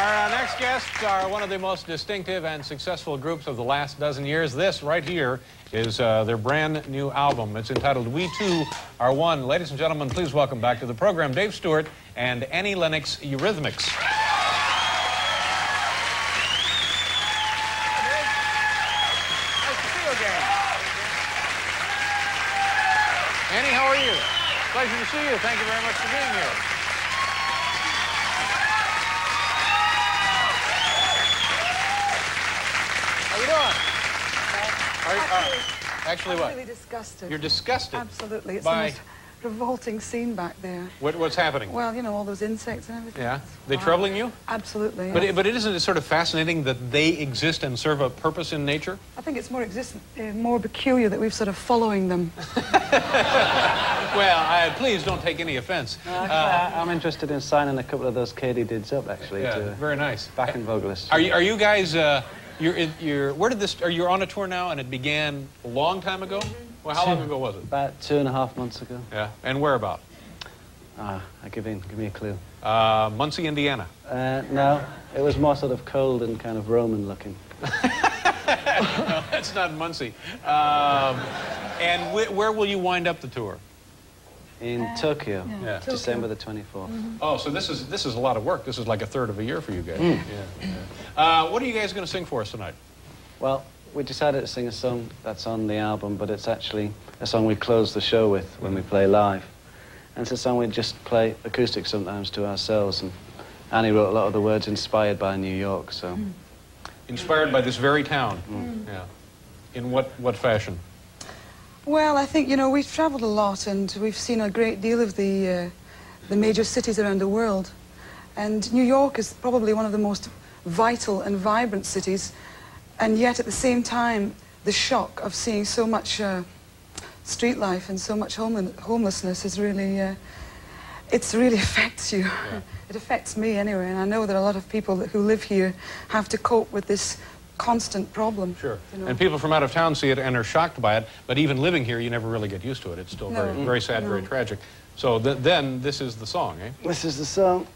Our next guests are one of the most distinctive and successful groups of the last dozen years. This right here is their brand new album. It's entitled We Two Are One. Ladies and gentlemen, please welcome back to the program Dave Stewart and Annie Lennox, Eurythmics. Annie, how are you? Pleasure to see you. Thank you very much for being here. How you doing? Actually, what? I'm really disgusted. You're disgusted? Absolutely. It's by... the most revolting scene back there. What's happening? Well, you know, all those insects and everything. Yeah? They troubling you? Absolutely. Yes. But isn't it sort of fascinating that they exist and serve a purpose in nature? I think it's more peculiar that we're sort of following them. Well, please don't take any offense. I'm interested in signing a couple of those katydids up, actually. Yeah, to very nice. Backing vocalists. Are you guys? Where did this? Are you on a tour now? And it began a long time ago. Well, how long ago was it? About 2.5 months ago. Yeah. And where about? Give me a clue. Muncie, Indiana. No, it was more sort of cold and kind of Roman looking. No, that's not Muncie. And where will you wind up the tour? In Tokyo, yeah. December the 24th. Mm-hmm. Oh, so this is a lot of work. This is like a third of a year for you guys. Mm. Yeah. What are you guys going to sing for us tonight? Well, we decided to sing a song that's on the album, but it's actually a song we close the show with when we play live. And it's a song we just play acoustic sometimes to ourselves. And Annie wrote a lot of the words inspired by New York, so... Mm. Inspired by this very town? Mm. Yeah. In what fashion? Well, I think, you know, we've traveled a lot and we've seen a great deal of the major cities around the world. And New York is probably one of the most vital and vibrant cities. And yet, at the same time, the shock of seeing so much street life and so much homelessness is really, it really affects you. Yeah. It affects me anyway, and I know that a lot of people who live here have to cope with this constant problem. Sure. You know? And people from out of town see it and are shocked by it, but even living here, you never really get used to it. It's still very, very sad, very tragic. So then this is the song, eh? This is the song.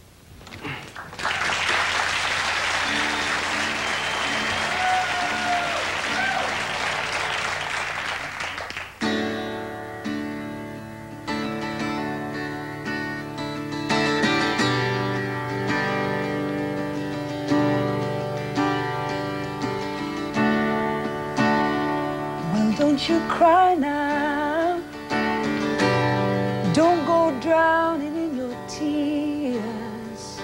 Don't you cry now, don't go drowning in your tears.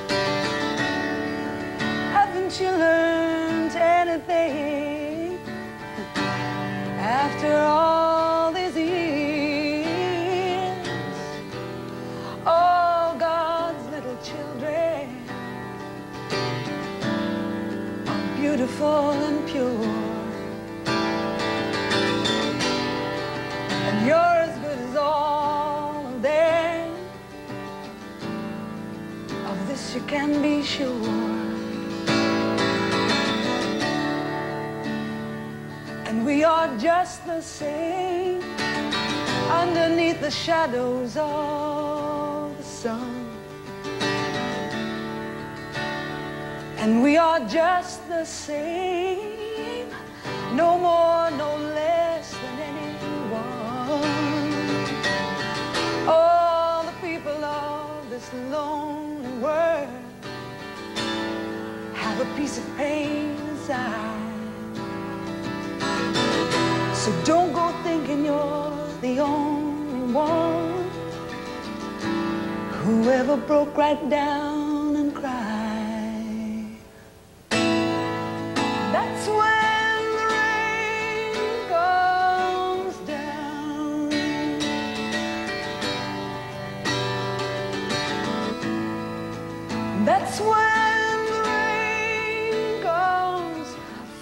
Haven't you learned anything after all these years? All God's little children are beautiful and pure. You're as good as all of them. Of this you can be sure. And we are just the same underneath the shadows of the sun. And we are just the same, no more, no less than anyone. All the people of this lonely world have a piece of pain inside. So don't go thinking you're the only one who ever broke right down and cried. That's when the rain comes down. That's when the rain comes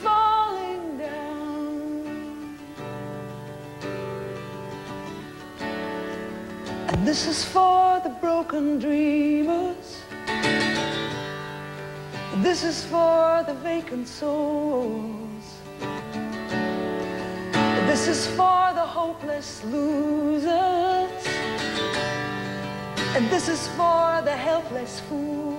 falling down. And this is for the broken dreamers. This is for the vacant souls. This is for the hopeless losers. And this is for the helpless fools.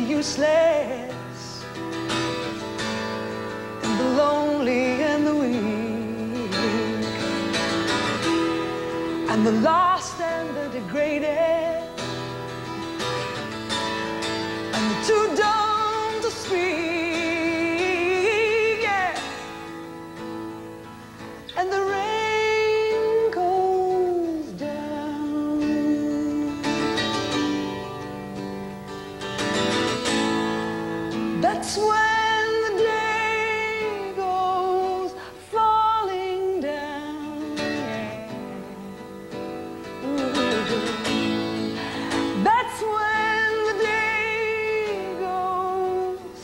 useless, and the lonely and the weak, and the lost and the degraded, and the too dumb to speak, yeah. And the rain goes down. That's when the day goes falling down, yeah. Ooh. That's when the day goes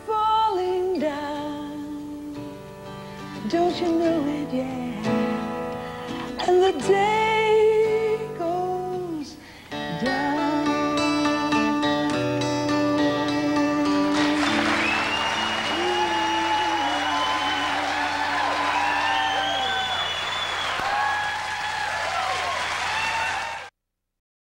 falling down. Don't you know it, yeah? And the day